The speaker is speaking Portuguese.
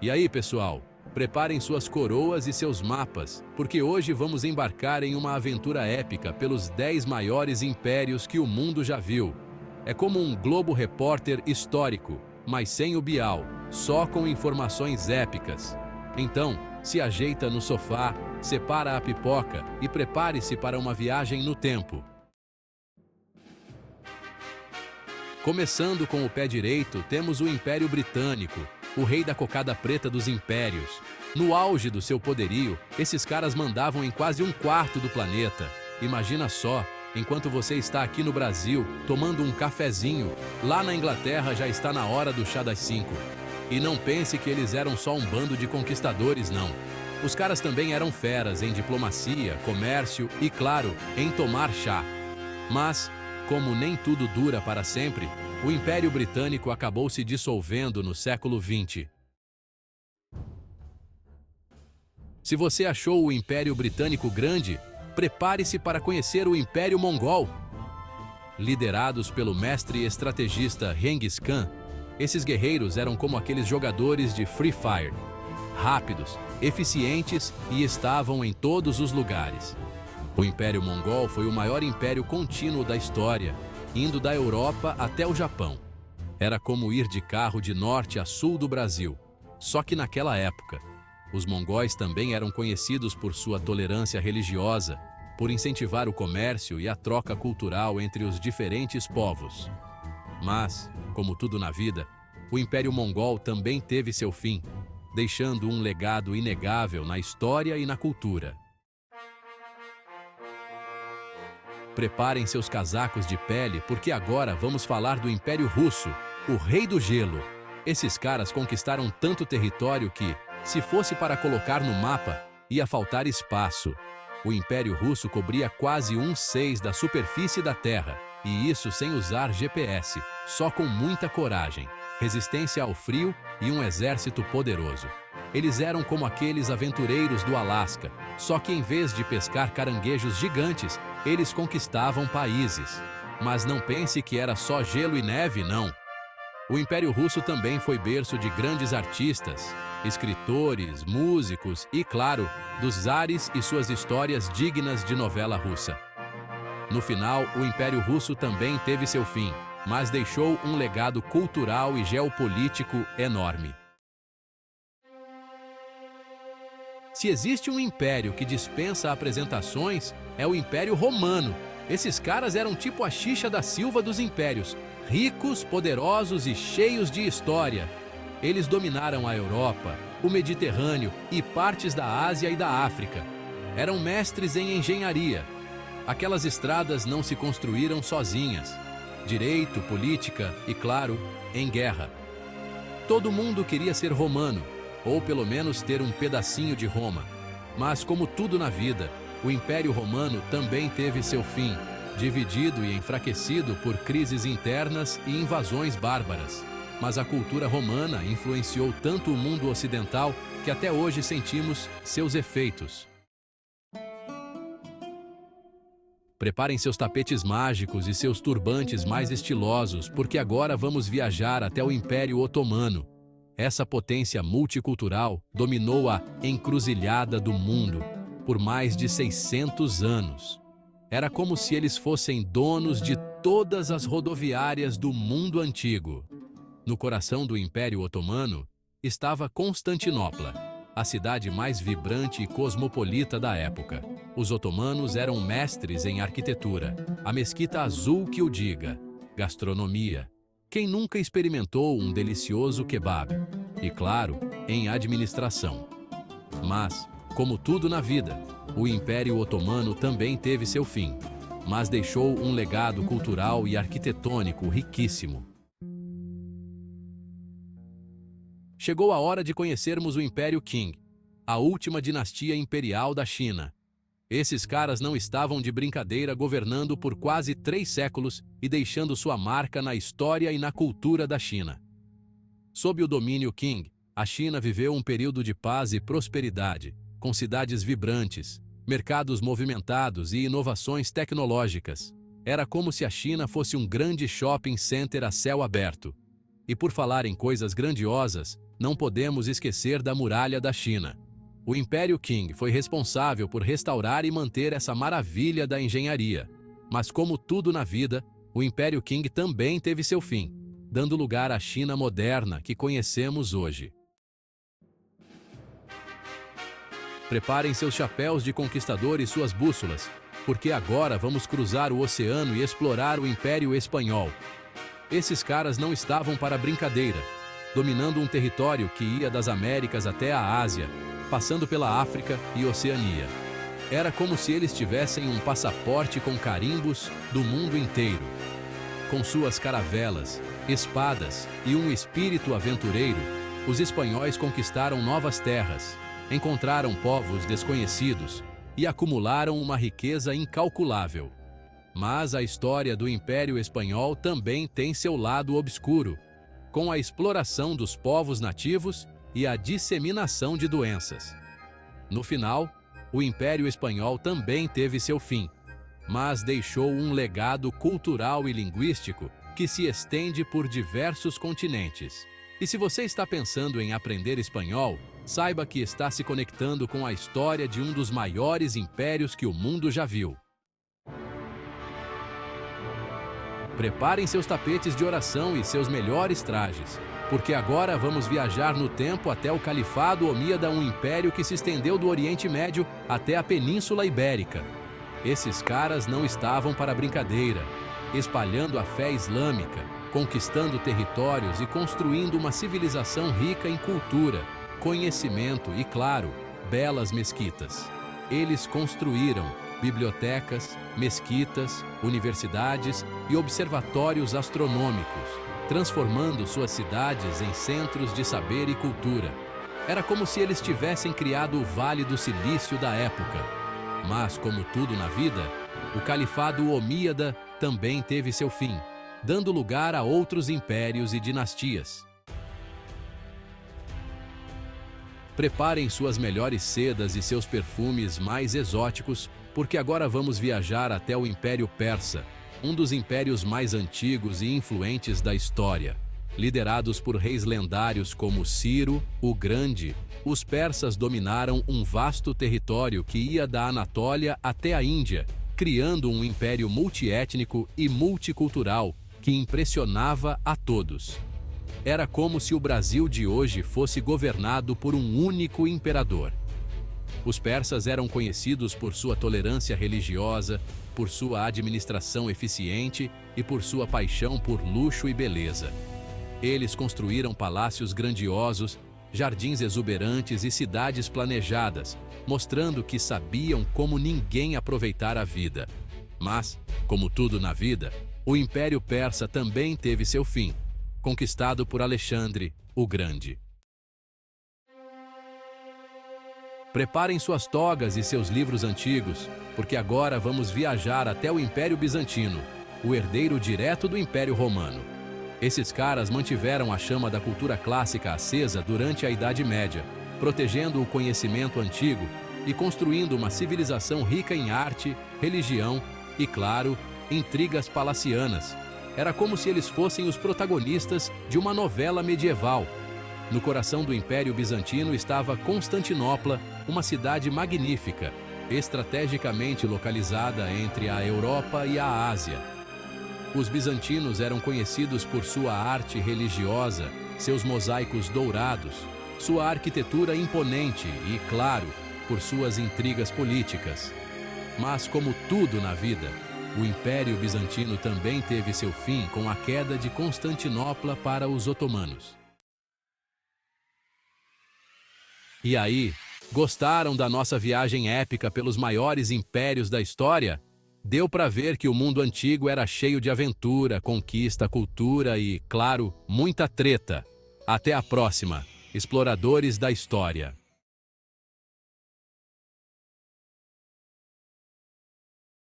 E aí, pessoal? Preparem suas coroas e seus mapas, porque hoje vamos embarcar em uma aventura épica pelos 10 maiores impérios que o mundo já viu. É como um Globo Repórter histórico, mas sem o Bial, só com informações épicas. Então, se ajeita no sofá, separa a pipoca e prepare-se para uma viagem no tempo. Começando com o pé direito, temos o Império Britânico, o rei da cocada preta dos impérios. No auge do seu poderio, esses caras mandavam em quase um quarto do planeta. Imagina só, enquanto você está aqui no Brasil, tomando um cafezinho, lá na Inglaterra já está na hora do chá das 5. E não pense que eles eram só um bando de conquistadores, não. Os caras também eram feras em diplomacia, comércio e, claro, em tomar chá. Mas, como nem tudo dura para sempre, o Império Britânico acabou se dissolvendo no século XX. Se você achou o Império Britânico grande, prepare-se para conhecer o Império Mongol. Liderados pelo mestre e estrategista Genghis Khan, esses guerreiros eram como aqueles jogadores de Free Fire, rápidos, eficientes e estavam em todos os lugares. O Império Mongol foi o maior império contínuo da história, indo da Europa até o Japão. Era como ir de carro de norte a sul do Brasil. Só que naquela época, os mongóis também eram conhecidos por sua tolerância religiosa, por incentivar o comércio e a troca cultural entre os diferentes povos. Mas, como tudo na vida, o Império Mongol também teve seu fim, deixando um legado inegável na história e na cultura. Preparem seus casacos de pele, porque agora vamos falar do Império Russo, o Rei do Gelo. Esses caras conquistaram tanto território que, se fosse para colocar no mapa, ia faltar espaço. O Império Russo cobria quase 1/6 da superfície da Terra, e isso sem usar GPS, só com muita coragem, resistência ao frio e um exército poderoso. Eles eram como aqueles aventureiros do Alasca, só que em vez de pescar caranguejos gigantes, eles conquistavam países. Mas não pense que era só gelo e neve, não. O Império Russo também foi berço de grandes artistas, escritores, músicos e, claro, dos zares e suas histórias dignas de novela russa. No final, o Império Russo também teve seu fim, mas deixou um legado cultural e geopolítico enorme. Se existe um império que dispensa apresentações, é o Império Romano. Esses caras eram tipo a Xixa da Silva dos impérios, ricos, poderosos e cheios de história. Eles dominaram a Europa, o Mediterrâneo e partes da Ásia e da África. Eram mestres em engenharia. Aquelas estradas não se construíram sozinhas. Direito, política e, claro, em guerra. Todo mundo queria ser romano, ou pelo menos ter um pedacinho de Roma. Mas, como tudo na vida, o Império Romano também teve seu fim, dividido e enfraquecido por crises internas e invasões bárbaras. Mas a cultura romana influenciou tanto o mundo ocidental que até hoje sentimos seus efeitos. Preparem seus tapetes mágicos e seus turbantes mais estilosos, porque agora vamos viajar até o Império Otomano. Essa potência multicultural dominou a encruzilhada do mundo por mais de 600 anos. Era como se eles fossem donos de todas as rodoviárias do mundo antigo. No coração do Império Otomano estava Constantinopla, a cidade mais vibrante e cosmopolita da época. Os otomanos eram mestres em arquitetura, a mesquita azul que o diga, gastronomia. Quem nunca experimentou um delicioso kebab? E, claro, em administração. Mas, como tudo na vida, o Império Otomano também teve seu fim, mas deixou um legado cultural e arquitetônico riquíssimo. Chegou a hora de conhecermos o Império Qing, a última dinastia imperial da China. Esses caras não estavam de brincadeira governando por quase 3 séculos e deixando sua marca na história e na cultura da China. Sob o domínio Qing, a China viveu um período de paz e prosperidade, com cidades vibrantes, mercados movimentados e inovações tecnológicas. Era como se a China fosse um grande shopping center a céu aberto. E por falar em coisas grandiosas, não podemos esquecer da Muralha da China. O Império Qing foi responsável por restaurar e manter essa maravilha da engenharia. Mas como tudo na vida, o Império Qing também teve seu fim, dando lugar à China moderna que conhecemos hoje. Preparem seus chapéus de conquistador e suas bússolas, porque agora vamos cruzar o oceano e explorar o Império Espanhol. Esses caras não estavam para brincadeira, dominando um território que ia das Américas até a Ásia, passando pela África e Oceania. Era como se eles tivessem um passaporte com carimbos do mundo inteiro. Com suas caravelas, espadas e um espírito aventureiro, os espanhóis conquistaram novas terras, encontraram povos desconhecidos e acumularam uma riqueza incalculável. Mas a história do Império Espanhol também tem seu lado obscuro, com a exploração dos povos nativos e a disseminação de doenças. No final, o Império Espanhol também teve seu fim, mas deixou um legado cultural e linguístico que se estende por diversos continentes. E se você está pensando em aprender espanhol, saiba que está se conectando com a história de um dos maiores impérios que o mundo já viu. Preparem seus tapetes de oração e seus melhores trajes, porque agora vamos viajar no tempo até o Califado Omíada, um império que se estendeu do Oriente Médio até a Península Ibérica. Esses caras não estavam para brincadeira, espalhando a fé islâmica, conquistando territórios e construindo uma civilização rica em cultura, conhecimento e, claro, belas mesquitas. Eles construíram bibliotecas, mesquitas, universidades e observatórios astronômicos, transformando suas cidades em centros de saber e cultura. Era como se eles tivessem criado o Vale do Silício da época. Mas, como tudo na vida, o Califado Omíada também teve seu fim, dando lugar a outros impérios e dinastias. Preparem suas melhores sedas e seus perfumes mais exóticos, porque agora vamos viajar até o Império Persa, um dos impérios mais antigos e influentes da história. Liderados por reis lendários como Ciro, o Grande, os persas dominaram um vasto território que ia da Anatólia até a Índia, criando um império multiétnico e multicultural que impressionava a todos. Era como se o Brasil de hoje fosse governado por um único imperador. Os persas eram conhecidos por sua tolerância religiosa, por sua administração eficiente e por sua paixão por luxo e beleza. Eles construíram palácios grandiosos, jardins exuberantes e cidades planejadas, mostrando que sabiam como ninguém aproveitar a vida. Mas, como tudo na vida, o Império Persa também teve seu fim, conquistado por Alexandre, o Grande. Preparem suas togas e seus livros antigos, porque agora vamos viajar até o Império Bizantino, o herdeiro direto do Império Romano. Esses caras mantiveram a chama da cultura clássica acesa durante a Idade Média, protegendo o conhecimento antigo e construindo uma civilização rica em arte, religião e, claro, intrigas palacianas. Era como se eles fossem os protagonistas de uma novela medieval. No coração do Império Bizantino estava Constantinopla, uma cidade magnífica, estrategicamente localizada entre a Europa e a Ásia. Os bizantinos eram conhecidos por sua arte religiosa, seus mosaicos dourados, sua arquitetura imponente e, claro, por suas intrigas políticas. Mas, como tudo na vida, o Império Bizantino também teve seu fim com a queda de Constantinopla para os otomanos. E aí, gostaram da nossa viagem épica pelos maiores impérios da história? Deu para ver que o mundo antigo era cheio de aventura, conquista, cultura e, claro, muita treta. Até a próxima, exploradores da história.